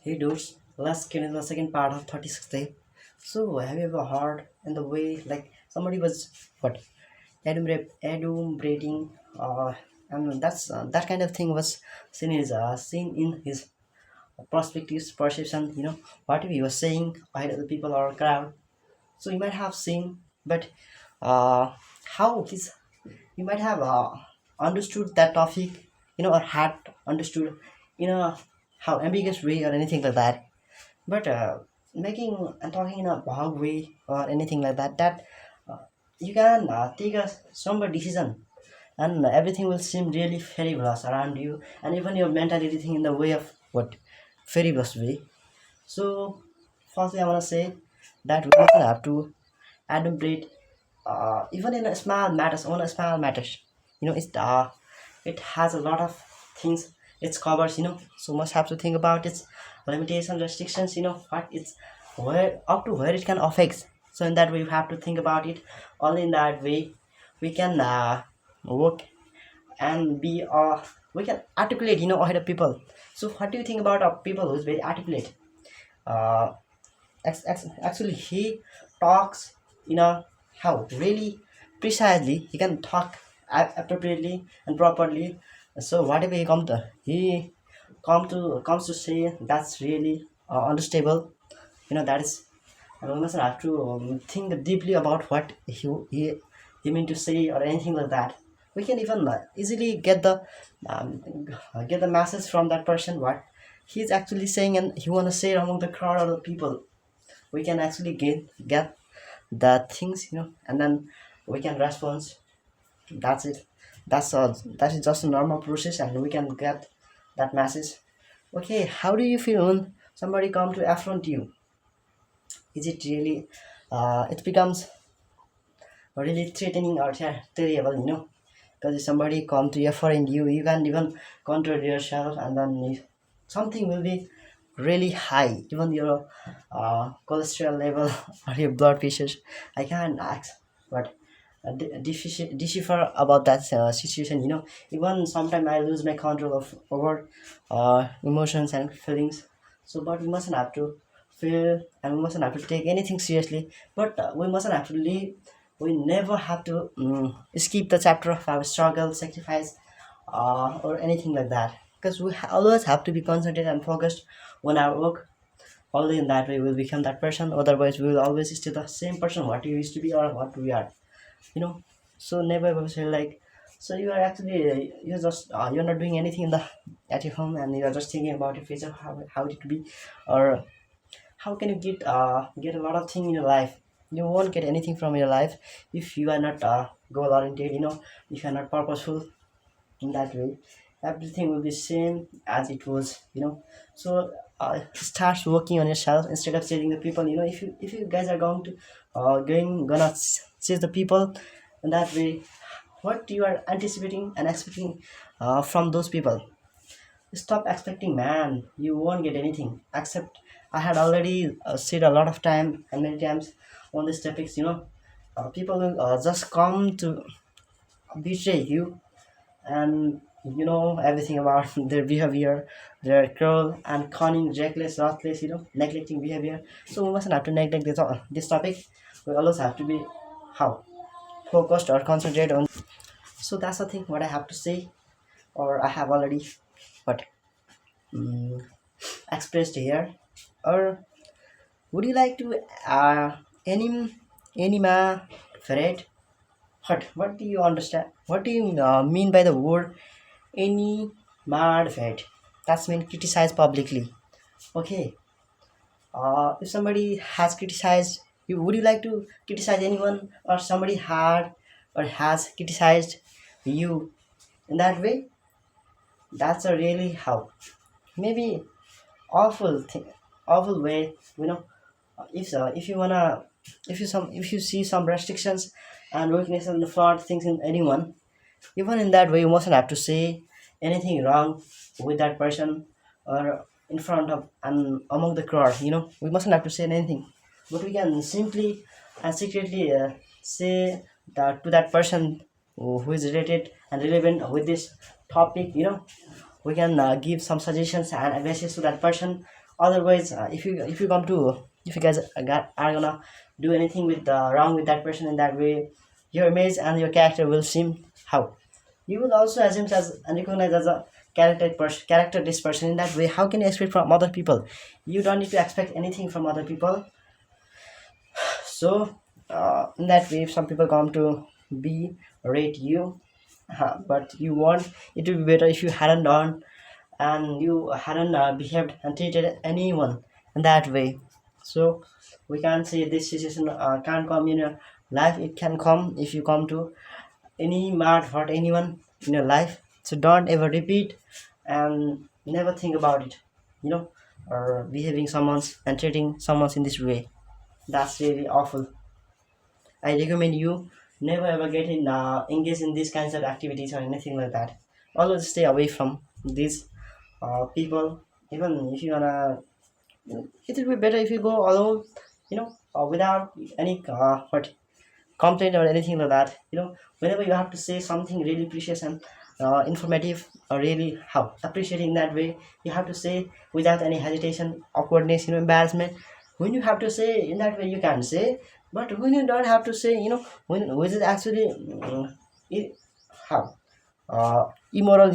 Hey dudes, let's get into the second part of 36th day. So, have you ever heard in the way like somebody was what adumbrating, and that kind of thing was seen in his perspective perception. What he was saying by the people or crowd. So you might have seen, but uh, how his you might have understood that topic, or had understood in a how ambiguous way or anything like that, but making and talking in a bog way or anything like that uh, you can take a somber decision, and everything will seem really fabulous around you, and even your mentality thing in the way of what fabulous way. So firstly I want to say that we also have to adumbrate, even in a small matters on a small matters. It has a lot of things it covers, so much have to think about its limitations, restrictions, what it's where up to where it can affect. So in that way you have to think about it. Only in that way we can work and be we can articulate, ahead of people. So what do you think about people who's very articulate? uh, Actually he talks in a how really precisely he can talk appropriately and properly. So whatever he comes to say, that's really understandable. That is, and we must have to think deeply about what he mean to say or anything like that. We can even easily um, get the message from that person what he's actually saying and he want to say among the crowd or the people. We can actually get the things, and then we can respond. That's it. That is just a normal process, and we can get that message. Okay, how do you feel when somebody come to affront you? Is it really it becomes really threatening or terrible, because if somebody come to affront you, you can't even control yourself, and then if something will be really high, even your cholesterol level or your blood pressures. I can't ask, but decipher about that situation. Even sometimes I lose my control of over emotions and feelings. So, but we mustn't have to feel, and we mustn't have to take anything seriously. But we mustn't have to leave. We never have to skip the chapter of our struggle, sacrifice, or anything like that. Because we always have to be concentrated and focused on our work. Only in that way we'll become that person. Otherwise, we will always stay the same person what you used to be or what we are. You know. So never ever say like. So you are actually you're not doing anything in the at your home, and you are just thinking about your future, how it be, or how can you get a lot of things in your life. You won't get anything from your life if you are not goal oriented. If you are not purposeful in that way, everything will be same as it was. So start working on yourself instead of chasing the people. If you guys are going to gonna chase the people in that way, what you are anticipating and expecting from those people. Stop expecting, man. You won't get anything. Except I had already said a lot of time and many times on these topics. People will just come to betray you, and everything about their behavior, their cruel and cunning, reckless, ruthless, neglecting behavior. So we mustn't have to neglect this topic. We always have to be how focused or concentrate on. So that's the thing what I have to say, or I have already what um, expressed here. Or would you like to anim anima ferret? What do you understand? What do you mean by the word any mad fed? That's mean criticize publicly. Okay. If somebody has criticized you, would you like to criticize anyone, or somebody had or has criticized you in that way? That's a really how maybe awful thing, awful way. If you wanna, if you see some restrictions and weakness and flawed things in anyone, even in that way you mustn't have to say anything wrong with that person or in front of and among the crowd. We mustn't have to say anything, but we can simply and secretly say that to that person who is related and relevant with this topic. We can give some suggestions and advices to that person Otherwise, if you guys are gonna do anything with wrong with that person in that way, your image and your character will seem how you will also assume as and recognize as a character this person in that way. How can you expect from other people? You don't need to expect anything from other people. So in that way, if some people come to be rate you, but you want it to be better if you hadn't done and you hadn't behaved and treated anyone in that way. So we can't say this situation can't come in your life. It can come if you come to any mad hurt anyone in your life. So don't ever repeat and never think about it, you know, or behaving someone's and treating someone's in this way. That's really awful. I recommend you never ever get in engaged in these kinds of activities or anything like that. Always stay away from these people. Even if you wanna, it will be better if you go alone, without any what complaint or anything like that. Whenever you have to say something really precious and informative or really how appreciating that way, you have to say without any hesitation, awkwardness, embarrassment. When you have to say in that way, you can say. But when you don't have to say, when which is actually it, how immoral,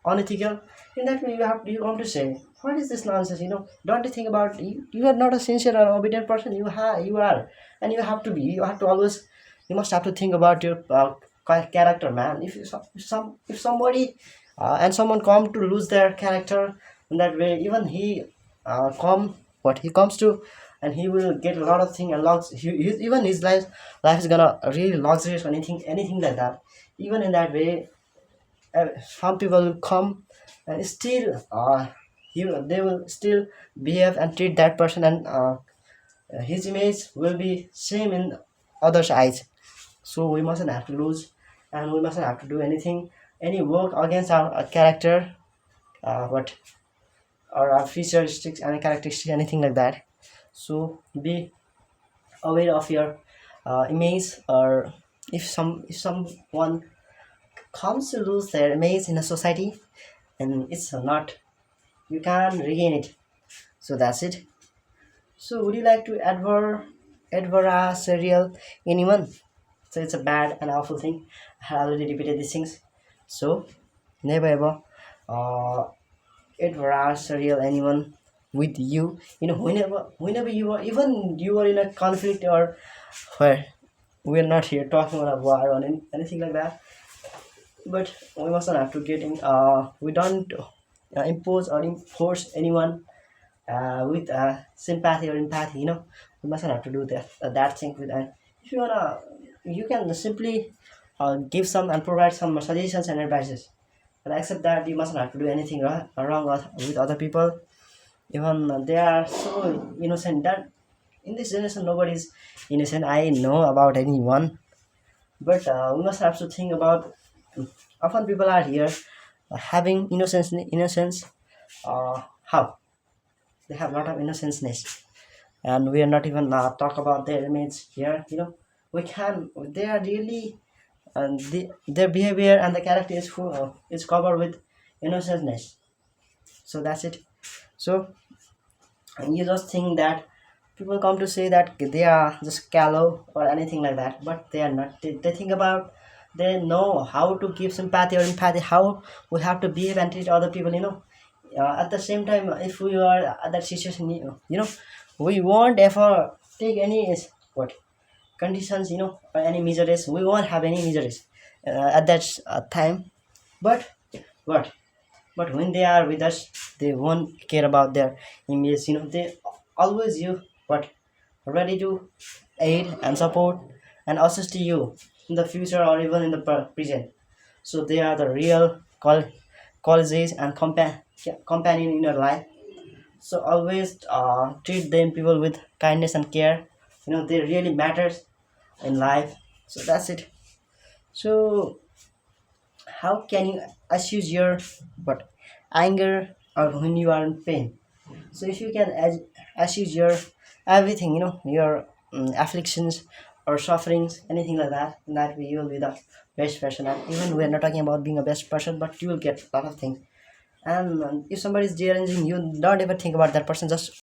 unethical. In that way, you want to say, what is this nonsense? Don't you think about you are not a sincere or obedient person. You are, and you have to be. You have to always. You must have to think about your character, man. If somebody and someone come to lose their character in that way, even he come what he comes to, and he will get a lot of things and logs. Even his life is gonna really luxurious or anything like that. Even in that way, some people will come and still they will still behave and treat that person, and his image will be same in others eyes. So we mustn't have to lose, and we mustn't have to do any work against our character, what or our featuristics and characteristics, anything like that. So be aware of your image, or if someone comes to lose their image in a society, and it's not, you can regain it. So that's it. So would you like to adversarial anyone? So it's a bad and awful thing. I already repeated these things. So never ever uh adversarial anyone with you. Whenever you are, even you are in a conflict, or where we're not here talking about a war or anything like that. But we must not have to get in we don't impose or enforce anyone with sympathy or empathy. We mustn't have to do that thing with. And if you wanna, you can simply give some and provide some suggestions and advices, but except that you mustn't have to do anything wrong with other people. Even they are so innocent that in this generation nobody's innocent. I know about anyone, but we must have to think about. Often people are here having innocence. How they have a lot of innocenceness, and we are not even talk about their image here. We can. They are really, and their behavior and the character is covered with innocenceness. So that's it. So you just think that people come to say that they are just callow or anything like that, but they are not. They think about, they know how to give sympathy or empathy, how we have to behave and treat other people. At the same time, if we are at that situation, we won't ever take any what conditions, or any measures. We won't have any measures at that time. But what but when they are with us, they won't care about their image. They always you what ready to aid and support and assist you in the future or even in the present. So they are the real colleagues and companion in your life. So always treat them people with kindness and care. They really matters in life. So that's it. So how can you assuage your what anger or when you are in pain? So if you can assuage your everything, your afflictions or sufferings, anything like that, in that way you will be the best person. And even we're not talking about being a best person, but you will get a lot of things. And if somebody is challenging you, don't ever think about that person, just